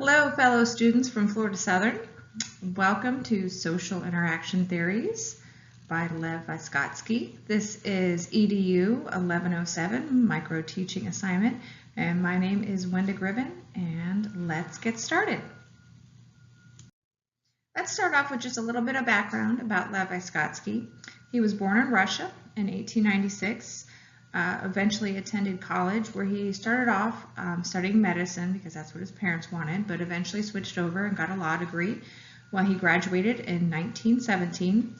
Hello, fellow students from Florida Southern. Welcome to Social Interaction Theories by Vygotsky. This is EDU 1107, Micro Teaching Assignment, and my name is Wenda Gribben, and let's get started. Let's start off with just a little bit of background about Lev Vygotsky. He was born in Russia in 1896. Eventually attended college where he started off studying medicine because that's what his parents wanted, but eventually switched over and got a law degree while he graduated in 1917.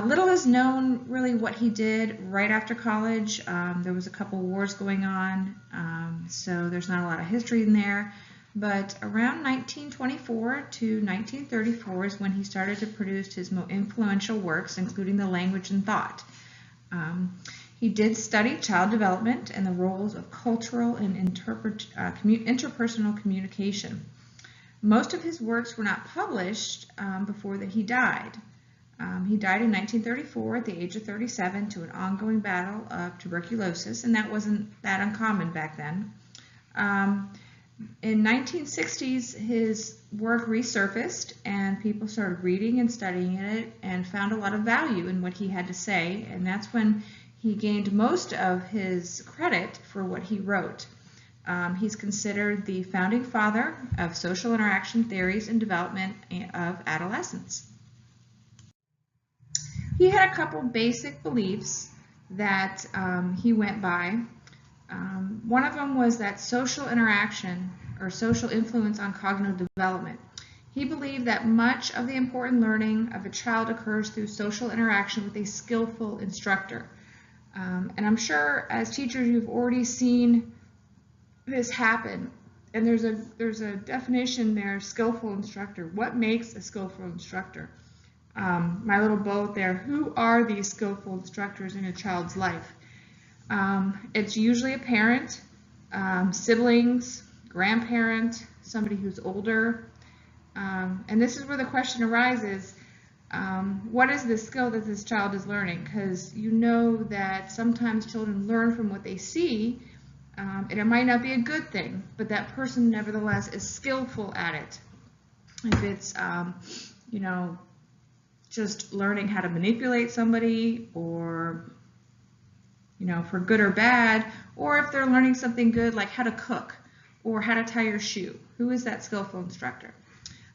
Little is known really what he did right after college. There was a couple wars going on, so there's not a lot of history in there. But around 1924 to 1934 is when he started to produce his most influential works, including The Language and Thought. He did study child development and the roles of cultural and interpersonal communication. Most of his works were not published before that he died. He died in 1934 at the age of 37 to an ongoing battle of tuberculosis, and that wasn't that uncommon back then. In 1960s, his work resurfaced and people started reading and studying it and found a lot of value in what he had to say, and that's when he gained most of his credit for what he wrote. He's considered the founding father of social interaction theories and development of adolescence. He had a couple basic beliefs that he went by. One of them was that social interaction or social influence on cognitive development. He believed that much of the important learning of a child occurs through social interaction with a skillful instructor. And I'm sure as teachers you've already seen this happen. And there's a definition there, skillful instructor. What makes a skillful instructor? My little bullet there, who are these skillful instructors in a child's life? It's usually a parent, siblings, grandparent, somebody who's older. And this is where the question arises. What is the skill that this child is learning? Because you know that sometimes children learn from what they see, and it might not be a good thing, but that person nevertheless is skillful at it. If it's, just learning how to manipulate somebody, or, for good or bad, or if they're learning something good like how to cook or how to tie your shoe. Who is that skillful instructor?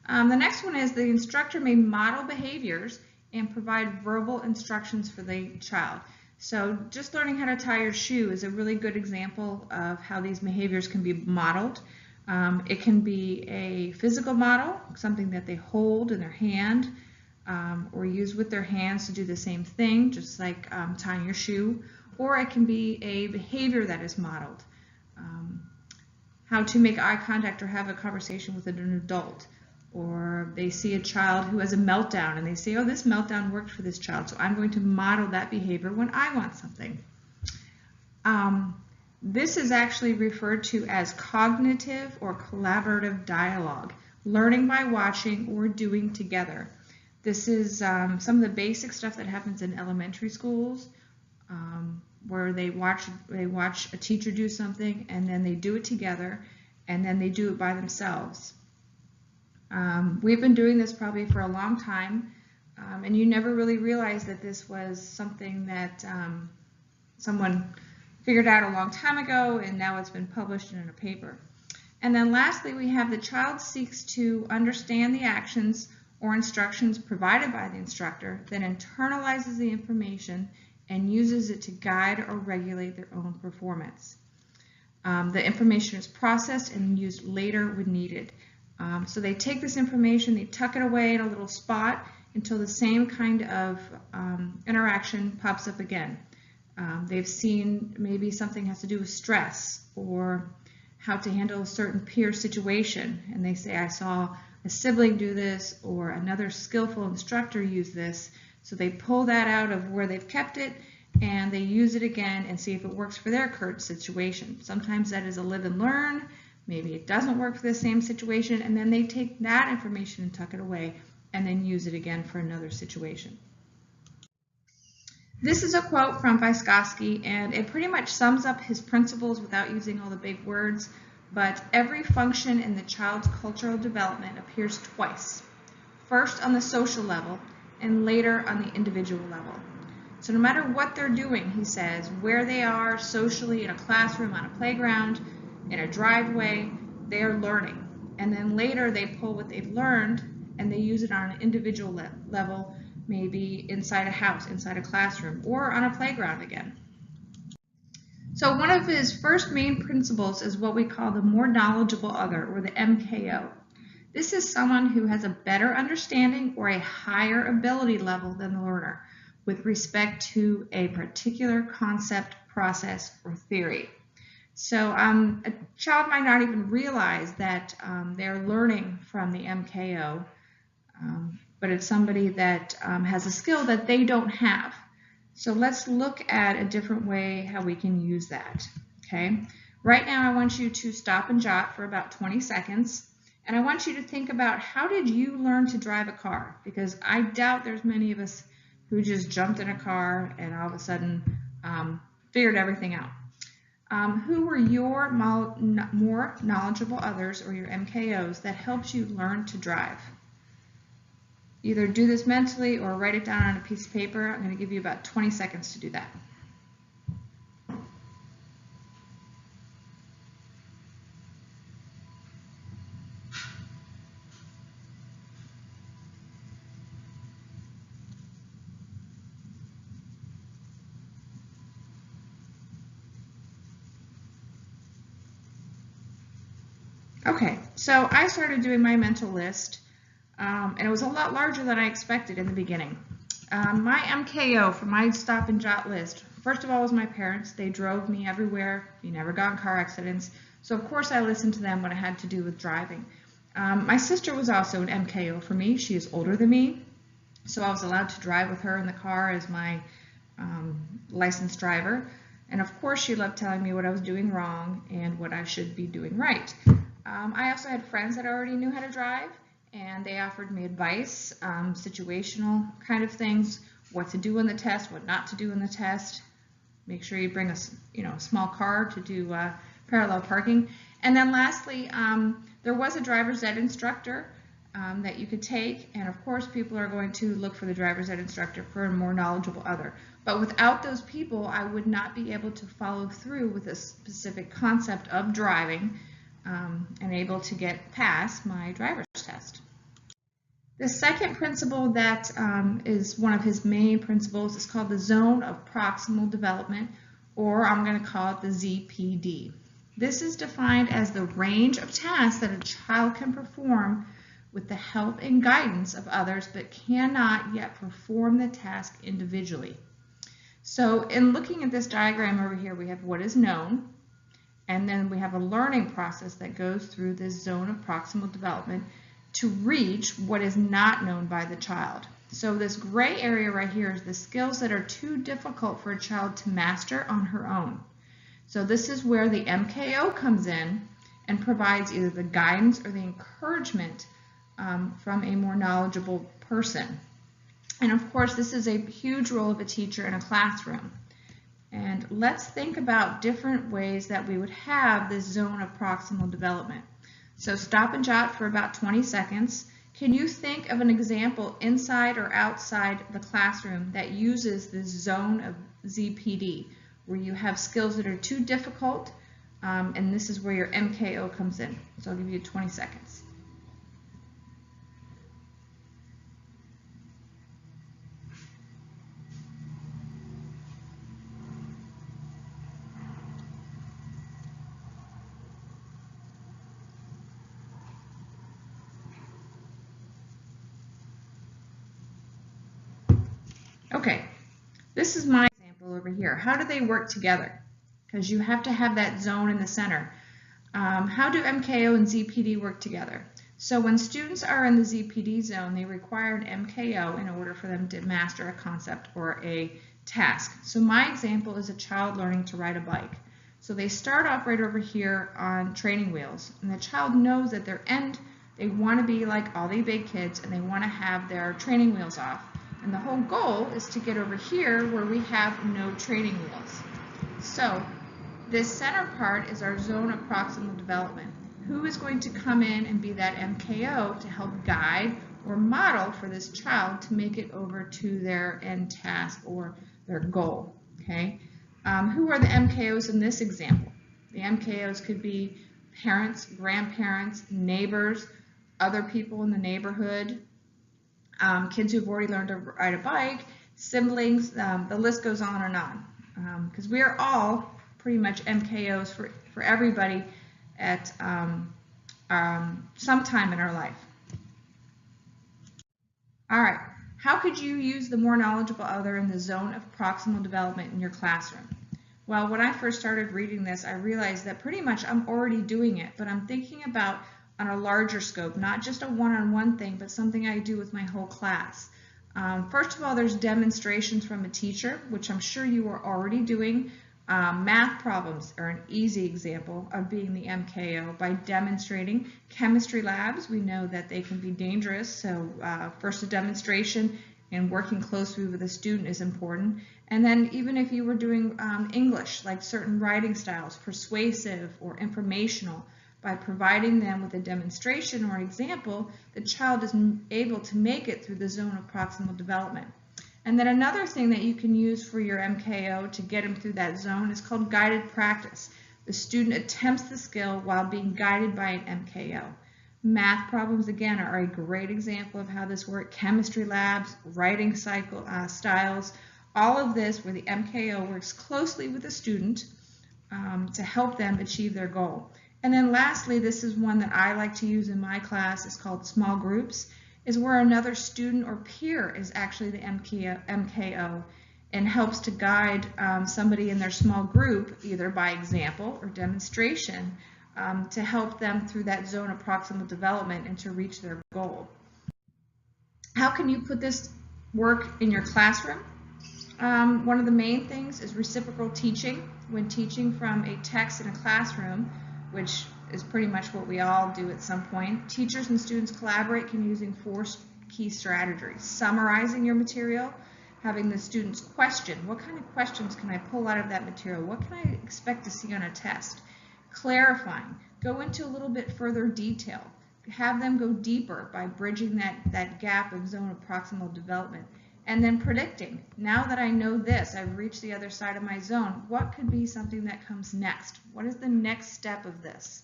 The next one is the instructor may model behaviors and provide verbal instructions for the child. So just learning how to tie your shoe is a really good example of how these behaviors can be modeled. It can be a physical model, something that they hold in their hand or use with their hands to do the same thing, just like tying your shoe. Or it can be a behavior that is modeled. How to make eye contact or have a conversation with an adult. Or they see a child who has a meltdown and they say, oh, this meltdown worked for this child, so I'm going to model that behavior when I want something. This is actually referred to as cognitive or collaborative dialogue, learning by watching or doing together. This is some of the basic stuff that happens in elementary schools, where they watch a teacher do something and then they do it together and then they do it by themselves. We've been doing this probably for a long time, and you never really realized that this was something that someone figured out a long time ago, and now it's been published in a paper. And then lastly, we have the child seeks to understand the actions or instructions provided by the instructor, then internalizes the information and uses it to guide or regulate their own performance. The information is processed and used later when needed. So they take this information, they tuck it away in a little spot until the same kind of interaction pops up again. They've seen maybe something has to do with stress or how to handle a certain peer situation, and they say, I saw a sibling do this or another skillful instructor use this. So they pull that out of where they've kept it and they use it again and see if it works for their current situation. Sometimes that is a live and learn. Maybe it doesn't work for the same situation, and then they take that information and tuck it away and then use it again for another situation. This is a quote from Vygotsky, and it pretty much sums up his principles without using all the big words. but every function in the child's cultural development appears twice, first on the social level and later on the individual level. So no matter what they're doing, he says, where they are socially, in a classroom, on a playground, in a driveway, they are learning. And then later they pull what they've learned and they use it on an individual level, maybe inside a house, inside a classroom, or on a playground again. So one of his first main principles is what we call the more knowledgeable other, or the MKO. This is someone who has a better understanding or a higher ability level than the learner with respect to a particular concept, process, or theory. So a child might not even realize that they're learning from the MKO, but it's somebody that has a skill that they don't have. So let's look at a different way how we can use that. Okay. Right now I want you to stop and jot for about 20 seconds. And I want you to think about, how did you learn to drive a car? Because I doubt there's many of us who just jumped in a car and all of a sudden figured everything out. Who were your more knowledgeable others, or your MKOs, that helped you learn to drive? Either do this mentally or write it down on a piece of paper. I'm going to give you about 20 seconds to do that. Okay, so I started doing my mental list, and it was a lot larger than I expected in the beginning. My MKO for my stop and jot list, first of all, was my parents. They drove me everywhere. We never got in car accidents. So of course I listened to them when it had to do with driving. My sister was also an MKO for me. She is older than me, so I was allowed to drive with her in the car as my licensed driver. And of course she loved telling me what I was doing wrong and what I should be doing right. I also had friends that already knew how to drive, and they offered me advice, situational kind of things, what to do in the test, what not to do in the test. Make sure you bring a small car to do parallel parking. And then lastly, there was a driver's ed instructor that you could take, and of course people are going to look for the driver's ed instructor for a more knowledgeable other. But without those people, I would not be able to follow through with a specific concept of driving and able to get past my driver's test. The second principle that is one of his main principles is called the zone of proximal development, or I'm going to call it the ZPD. This is defined as the range of tasks that a child can perform with the help and guidance of others, but cannot yet perform the task individually. So in looking at this diagram over here, we have what is known, and then we have a learning process that goes through this zone of proximal development to reach what is not known by the child. So this gray area right here is the skills that are too difficult for a child to master on her own. So this is where the MKO comes in and provides either the guidance or the encouragement from a more knowledgeable person. And of course, this is a huge role of a teacher in a classroom. And let's think about different ways that we would have this zone of proximal development. So stop and jot for about 20 seconds. Can you think of an example inside or outside the classroom that uses this zone of ZPD, where you have skills that are too difficult, and this is where your MKO comes in? So I'll give you 20 seconds. Okay, this is my example over here. How do they work together? Because you have to have that zone in the center. How do MKO and ZPD work together? So when students are in the ZPD zone, they require an MKO in order for them to master a concept or a task. So my example is a child learning to ride a bike. So they start off right over here on training wheels, and the child knows at their end they want to be like all the big kids and they want to have their training wheels off. And the whole goal is to get over here where we have no training wheels. So This center part is our zone of proximal development. Who is going to come in and be that MKO to help guide or model for this child to make it over to their end task or their goal? Okay. Who are the MKOs in this example? The MKOs could be parents, grandparents, neighbors, other people in the neighborhood, kids who've already learned to ride a bike, siblings, the list goes on and on. Because we are all pretty much MKOs for everybody at some time in our life. All right, how could you use the more knowledgeable other in the zone of proximal development in your classroom? Well, when I first started reading this, I realized that pretty much I'm already doing it, but I'm thinking about on a larger scope, not just a one-on-one thing, but something I do with my whole class. First of all, there's demonstrations from a teacher, which I'm sure you are already doing. Math problems are an easy example of being the MKO by demonstrating. Chemistry labs, we know that they can be dangerous, so first a demonstration and working closely with a student is important. And then even if you were doing English, like certain writing styles, persuasive or informational, by providing them with a demonstration or example, the child is able to make it through the zone of proximal development. And then another thing that you can use for your MKO to get them through that zone is called guided practice. The student attempts the skill while being guided by an MKO. Math problems, again, are a great example of how this works. Chemistry labs, writing styles, all of this where the MKO works closely with the student to help them achieve their goal. And then lastly, this is one that I like to use in my class. It's called small groups, is where another student or peer is actually the MKO and helps to guide somebody in their small group, either by example or demonstration, to help them through that zone of proximal development and to reach their goal. How can you put this work in your classroom? One of the main things is reciprocal teaching. When teaching from a text in a classroom, which is pretty much what we all do at some point, teachers and students collaborate using 4 key strategies. Summarizing your material, having the students question, what kind of questions can I pull out of that material? What can I expect to see on a test? Clarifying, go into a little bit further detail. Have them go deeper by bridging that gap of zone of proximal development. And then predicting, now that I know this, I've reached the other side of my zone, what could be something that comes next? What is the next step of this?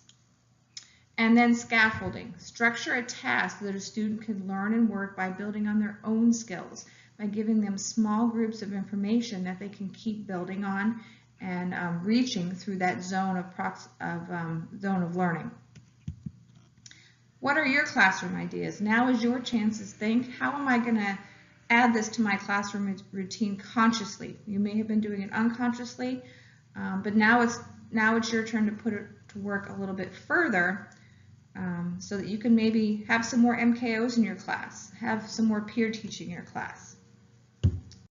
And then scaffolding, structure a task so that a student can learn and work by building on their own skills, by giving them small groups of information that they can keep building on and reaching through that zone of learning. What are your classroom ideas? Now is your chance to think, how am I going to add this to my classroom routine consciously? You may have been doing it unconsciously, but now it's your turn to put it to work a little bit further so that you can maybe have some more MKOs in your class, have some more peer teaching in your class.